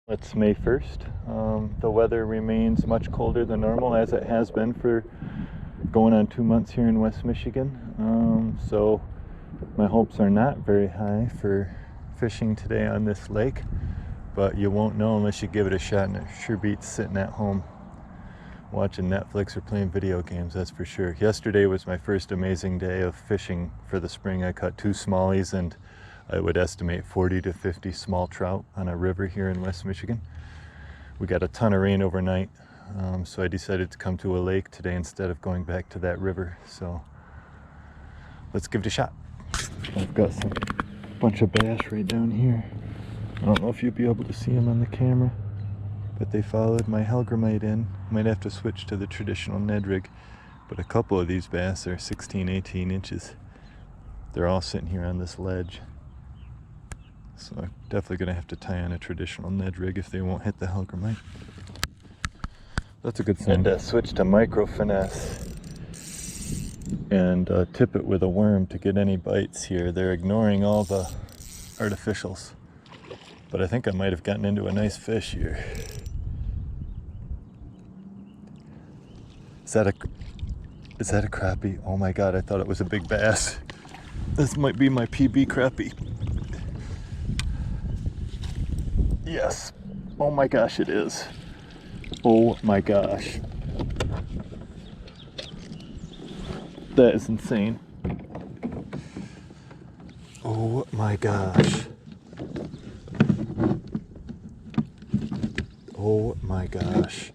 It's May 1st. The weather remains much colder than normal, as it has been for going on 2 months here in West Michigan. So my hopes are not very high for fishing today on this lake, but you won't know unless you give it a shot, and it sure beats sitting at home watching Netflix or playing video games, that's for sure. Yesterday was my first amazing day of fishing for the spring. I caught 2 smallies and I would estimate 40 to 50 small trout on a river here in West Michigan. We got a ton of rain overnight, so I decided to come to a lake today instead of going back to that river. So let's give it a shot. I've got some bunch of bass right down here. I don't know if you'll be able to see them on the camera, but they followed my Mini-Mite in. Might have to switch to the traditional Ned rig, but a couple of these bass are 16, 18 inches. They're all sitting here on this ledge. So I'm definitely going to have to tie on a traditional Ned rig if they won't hit the Mini-Mite. That's a good sign. And switch to micro finesse and tip it with a worm to get any bites here. They're ignoring all the artificials, but I think I might have gotten into a nice fish here. Is that a crappie? Oh my god, I thought it was a big bass. This might be my PB crappie. Yes. Oh my gosh, it is. Oh my gosh. That is insane. Oh my gosh. Oh my gosh.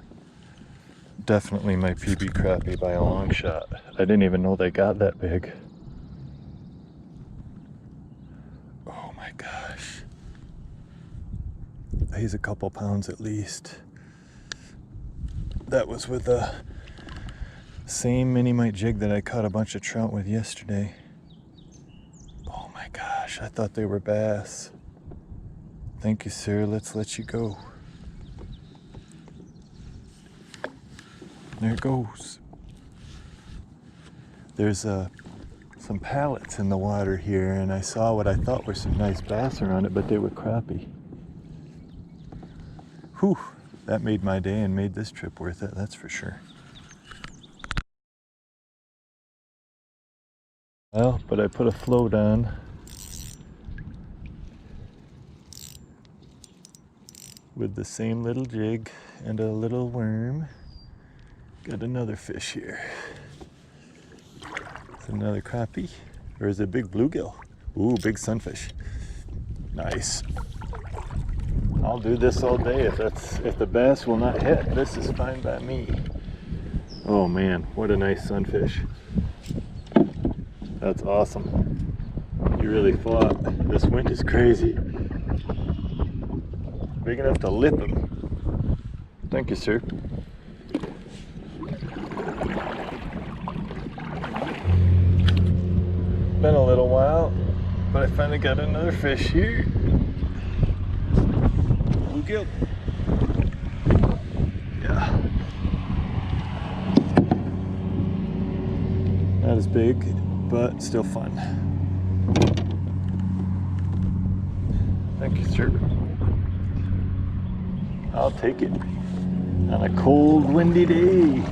Definitely my PB crappie by a long shot. I didn't even know they got that big. Oh my gosh. He's a couple pounds at least. That was with the same Mini-Mite jig that I caught a bunch of trout with yesterday. Oh my gosh, I thought they were bass. Thank you, sir. Let's let you go. There it goes. There's some pallets in the water here, and I saw what I thought were some nice bass around it, but they were crappie. Whew, that made my day and made this trip worth it, that's for sure. Well, but I put a float on. With the same little jig and a little worm. Got another fish here. It's another crappie, or is it a big bluegill? Ooh, big sunfish. Nice. I'll do this all day if the bass will not hit. This is fine by me. Oh man, what a nice sunfish. That's awesome. You really fought. This wind is crazy. Big enough to lip him. Thank you, sir. Been a little while, but I finally got another fish here. Bluegill. Yeah. Not as big, but still fun. Thank you, sir. I'll take it on a cold, windy day.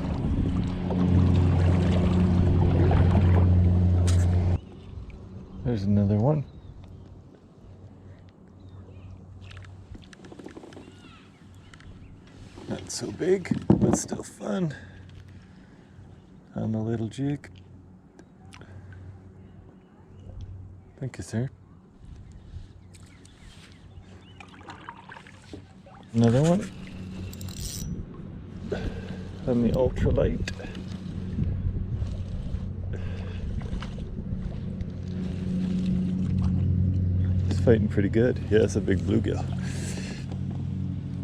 There's another one. Not so big, but still fun. On the little jig. Thank you, sir. Another one. On the ultralight. It's fighting pretty good. Yeah, it's a big bluegill.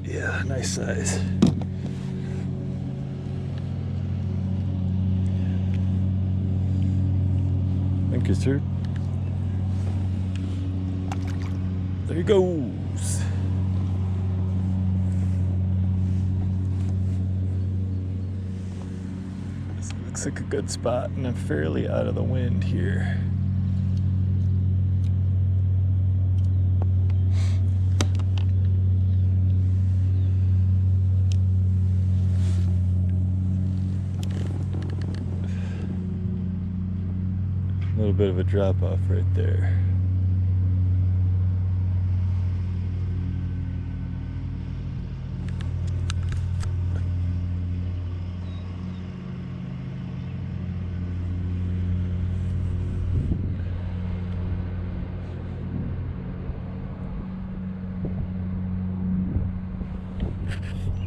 Yeah, nice size. Thank you, sir. There he goes. This looks like a good spot, and I'm fairly out of the wind here. bit of a drop off right there.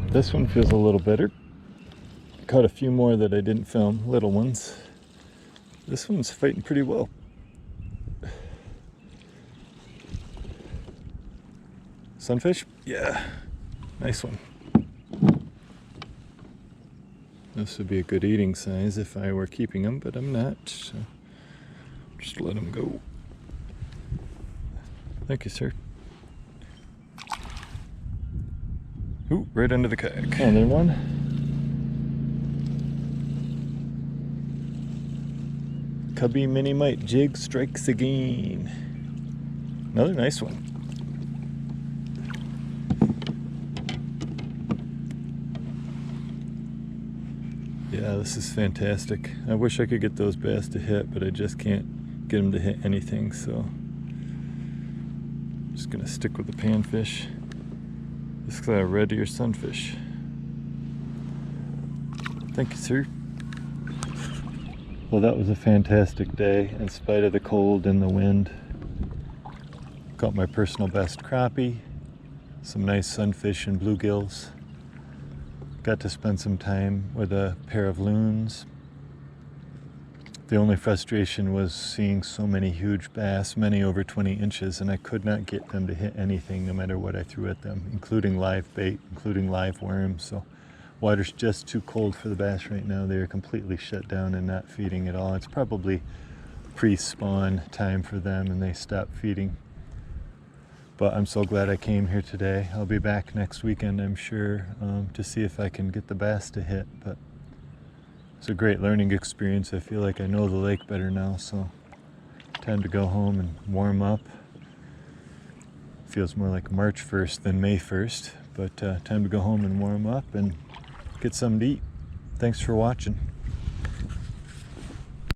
This one feels a little better. Caught a few more that I didn't film, little ones. This one's fighting pretty well. Sunfish? Yeah, nice one. This would be a good eating size if I were keeping them, but I'm not. So just let them go. Thank you, sir. Ooh, right under the kayak. Another one. Cubby Mini-Mite jig strikes again. Another nice one. Yeah, this is fantastic. I wish I could get those bass to hit, but I just can't get them to hit anything, so I'm just gonna stick with the panfish. This is a red ear sunfish. Thank you, sir. Well, that was a fantastic day in spite of the cold and the wind. Got my personal best crappie, some nice sunfish and bluegills. Got to spend some time with a pair of loons. The only frustration was seeing so many huge bass, many over 20 inches, and I could not get them to hit anything no matter what I threw at them, including live bait, including live worms. So water's just too cold for the bass right now. They are completely shut down and not feeding at all. It's probably pre-spawn time for them and they stop feeding. But I'm so glad I came here today. I'll be back next weekend, I'm sure, to see if I can get the bass to hit. But it's a great learning experience. I feel like I know the lake better now, so time to go home and warm up. Feels more like March 1st than May 1st, but time to go home and warm up and get something to eat. Thanks for watching.